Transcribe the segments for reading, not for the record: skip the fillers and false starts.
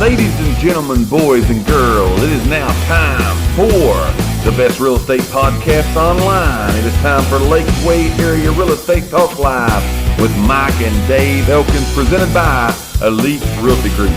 Ladies and gentlemen, boys and girls, it is now time for the best real estate podcast online. It is time for Lakeway Area Real Estate Talk Live with Mike and Dave Elkins, presented by Elite Realty Group.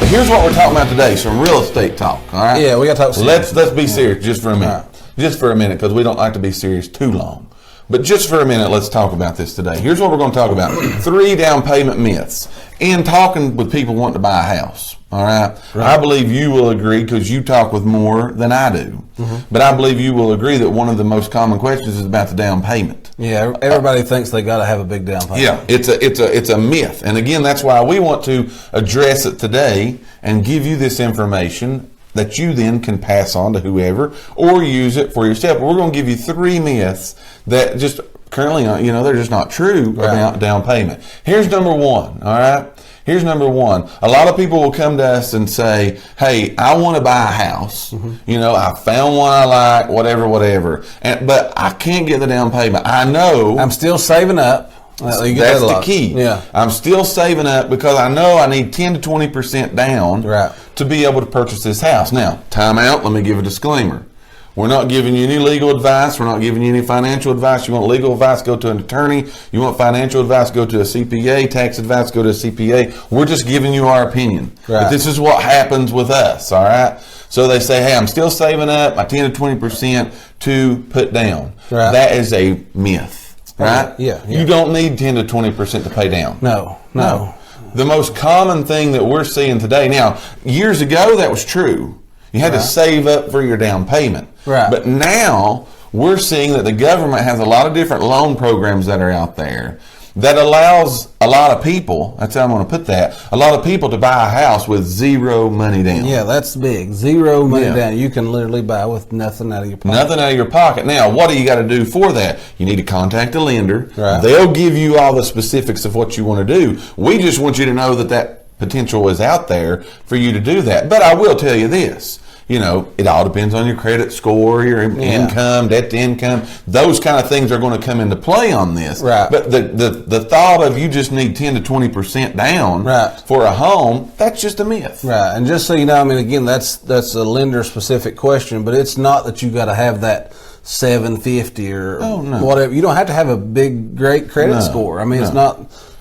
Here's what we're talking about today, some real estate talk, all right? Yeah, we got to talk serious. Let's be serious just for a minute. Right. Just for a minute, because we don't like to be serious too long. But just for a minute, let's talk about this today. Here's what we're going to talk about. 3 down payment myths. In talking with people wanting to buy a house, all right? I believe you will agree, because you talk with more than I do. But I believe you will agree that one of the most common questions is about the down payment. Yeah, everybody thinks they got to have a big down payment. Yeah, it's a myth. And again, that's why we want to address it today and give you this information that you then can pass on to whoever or use it for yourself. But we're going to give you 3 myths that just currently, they're just not true about down payment. Here's number 1, all right? Here's number 1. A lot of people will come to us and say, hey, I want to buy a house. I found one I like, whatever. But I can't get the down payment. I know. I'm still saving up. That's the key. Yeah. I'm still saving up because I know I need 10 to 20% down to be able to purchase this house. Now, time out. Let me give a disclaimer. We're not giving you any legal advice. We're not giving you any financial advice. You want legal advice, go to an attorney. You want financial advice, go to a CPA. Tax advice, go to a CPA. We're just giving you our opinion. But this is what happens with us, all right? So they say, hey, I'm still saving up my 10 to 20% to put down. That is a myth. Right? Yeah. You don't need 10 to 20% to pay down. No. The most common thing that we're seeing today, now, years ago that was true. You had to save up for your down payment. But now we're seeing that the government has a lot of different loan programs that are out there that allows a lot of people, that's how I'm going to put that, a lot of people to buy a house with 0 money down. Yeah, that's big. 0 money down. You can literally buy with nothing out of your pocket. Nothing out of your pocket. Now, what do you got to do for that? You need to contact a lender. They'll give you all the specifics of what you want to do. We just want you to know that potential is out there for you to do that. But I will tell you this. It all depends on your credit score, your income, debt to income. Those kind of things are going to come into play on this. But the thought of you just need 10 to 20% down for a home, that's just a myth. And just so you know, again, that's a lender specific question, but it's not that you got to have that 750 or whatever. You don't have to have a big, great credit score.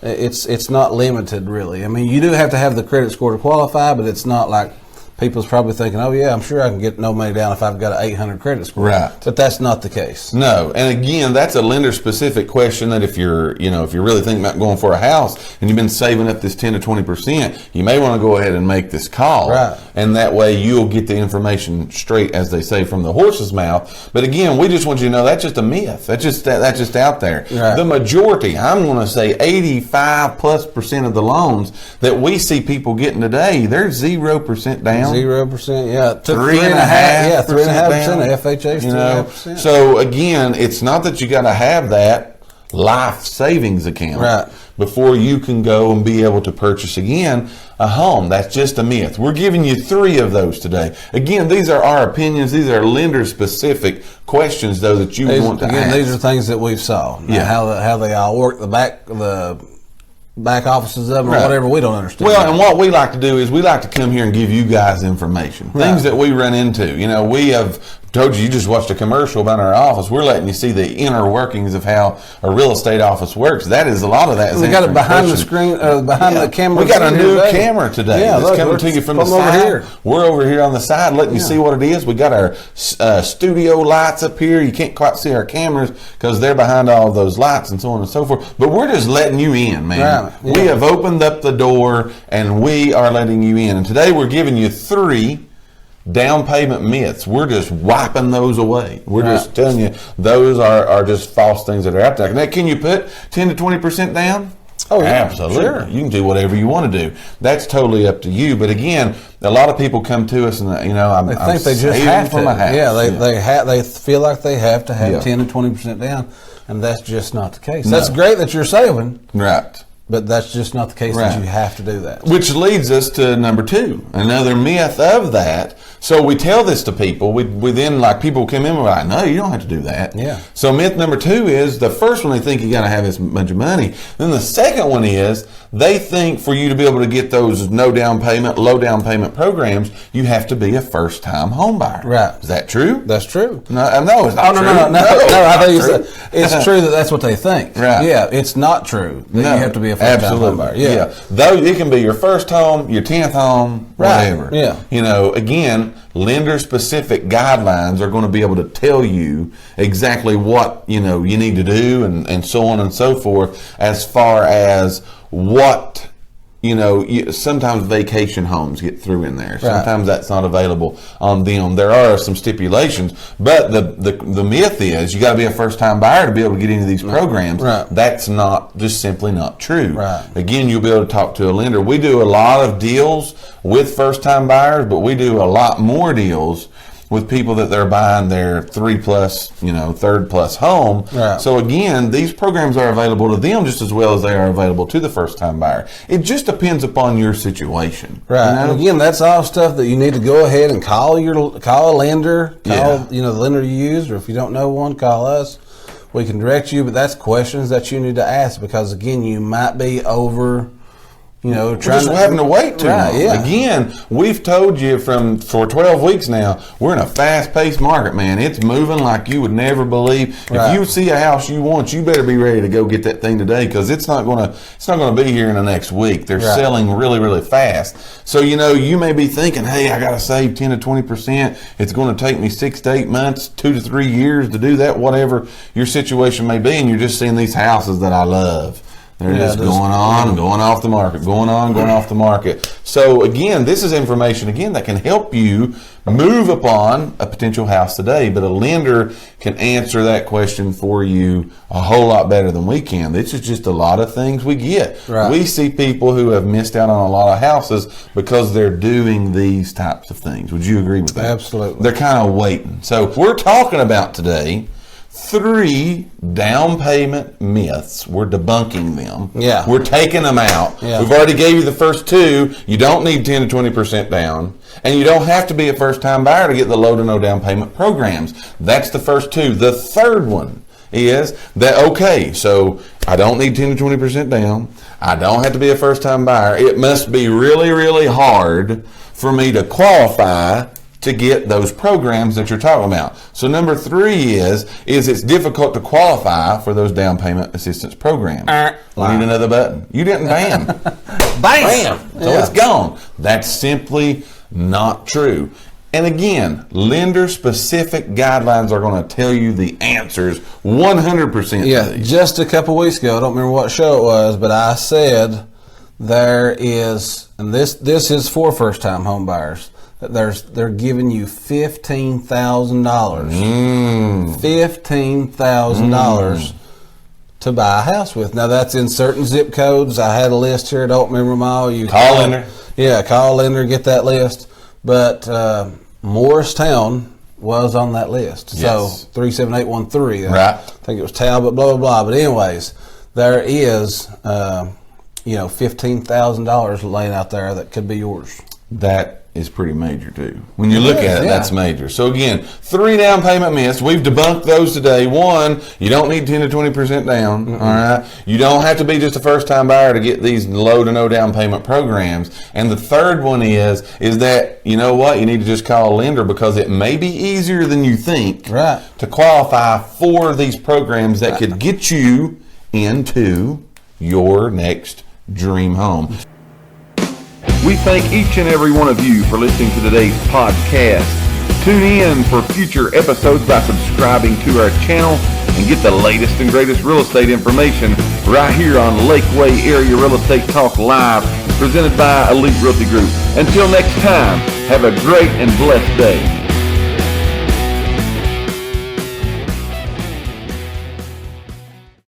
It's not limited really. You do have to have the credit score to qualify, but it's not like people's probably thinking, oh yeah, I'm sure I can get no money down if I've got an 800 credit score. But that's not the case. No, and again, that's a lender specific question that if you're really thinking about going for a house and you've been saving up this 10 to 20%, you may want to go ahead and make this call. And that way you'll get the information straight, as they say, from the horse's mouth. But again, we just want you to know that's just a myth. That's just out there. The majority, I'm going to say 85+% of the loans that we see people getting today, they're 0% down. 0%, yeah. 3.5%. Yeah, 3.5%. FHA's 3.5%. So again, it's not that you got to have that life savings account before you can go and be able to purchase again a home. That's just a myth. We're giving you 3 of those today. Again, these are our opinions. These are lender specific questions, though, that you want to ask. These are things that we've saw. How they all work. The back offices of them or whatever, we don't understand. Well, and what we like to do is we like to come here and give you guys information, things that we run into. We have told you just watched a commercial about our office. We're letting you see the inner workings of how a real estate office works. That is a lot of that. We got it behind the screen, behind the camera. We got a new camera today. That's coming to you from the side. Over here. We're over here on the side letting you see what it is. We got our studio lights up here. You can't quite see our cameras because they're behind all of those lights and so on and so forth. But we're just letting you in, man. We have opened up the door and we are letting you in. And today we're giving you 3 down payment myths. We're just wiping those away. We're just telling you those are just false things that are out there. Now, can you put 10 to 20% down? Oh, yeah. Absolutely. Sure. You can do whatever you want to do. That's totally up to you. But again, a lot of people come to us and I'm they just have to. Yeah, they feel like they have to have 10 to 20% down, and that's just not the case. That's great that you're saving. But that's just not the case that you have to do that. Which leads us to number 2, another myth of that. So we tell this to people. We then, like, people come in and we're like, no, you don't have to do that. Yeah. So myth number 2 is the first one, they think you got to have this bunch of money. Then the second one is they think for you to be able to get those no down payment, low down payment programs, you have to be a first time home buyer. Right. Is that true? That's true. No, it's not true. No, I think it's true that's what they think. Right. Yeah, it's not true that you have to be a first time home buyer. Yeah. Though it can be your first home, your 10th home, whatever. Yeah. You know, again, lender specific guidelines are going to be able to tell you exactly what, you know, you need to do and so on and so forth, as far as what, you know, sometimes vacation homes get through in there. Sometimes that's not available on them. There are some stipulations, but the myth is you got to be a first time buyer to be able to get into these programs. Right. That's just simply not true. Right. Again, you'll be able to talk to a lender. We do a lot of deals with first time buyers, but we do a lot more deals with people that they're buying their 3+, you know, 3rd+ home. Right. So again, these programs are available to them just as well as they are available to the first time buyer. It just depends upon your situation. Right. You know? And again, that's all stuff that you need to go ahead and call a lender, you know, the lender you use, or if you don't know one, call us. We can direct you, but that's questions that you need to ask, because again, you might be over, you know, having to wait too long. Yeah. Again, we've told you for 12 weeks now, we're in a fast-paced market, man. It's moving like you would never believe. Right. If you see a house you want, you better be ready to go get that thing today, because it's not going to be here in the next week. They're selling really, really fast. So, you know, you may be thinking, hey, I got to save 10 to 20%. It's going to take me 6 to 8 months, 2 to 3 years to do that, whatever your situation may be, and you're just seeing these houses that I love. They're just going on and going off the market, going off the market. So again, this is information, again, that can help you move upon a potential house today, but a lender can answer that question for you a whole lot better than we can. This is just a lot of things we get. Right. We see people who have missed out on a lot of houses because they're doing these types of things. Would you agree with that? Absolutely. They're kind of waiting. So we're talking about today 3 down payment myths. We're debunking them. Yeah. We're taking them out. Yeah. We've already gave you the first 2. You don't need 10 to 20% down. And you don't have to be a first time buyer to get the low to no down payment programs. That's the first 2. The third one is that, okay, so I don't need 10 to 20% down. I don't have to be a first time buyer. It must be really, really hard for me to qualify to get those programs that you're talking about. So number 3 is it's difficult to qualify for those down payment assistance programs. We need another button. You didn't bam. Bam! So it's gone. That's simply not true. And again, lender-specific guidelines are going to tell you the answers 100%. Yeah, just a couple weeks ago, I don't remember what show it was, but I said there is, and this is for first-time home buyers, they're giving you $15,000. $15,000 to buy a house with. Now that's in certain zip codes. I had a list here. I don't remember them all. You call lender. Yeah, call lender, get that list. But Morristown was on that list. Yes. So 37813. Right. I think it was Talbot, blah, blah, blah. But anyways, there is, $15,000 laying out there that could be yours. That is pretty major too. When you look at it, that's major. So again, 3 down payment myths. We've debunked those today. 1, you don't need 10 to 20% down. All right. You don't have to be just a first time buyer to get these low to no down payment programs. And the third one is that, you know what, you need to just call a lender, because it may be easier than you think to qualify for these programs that could get you into your next dream home. We thank each and every one of you for listening to today's podcast. Tune in for future episodes by subscribing to our channel and get the latest and greatest real estate information right here on Lakeway Area Real Estate Talk Live, presented by Elite Realty Group. Until next time, have a great and blessed day.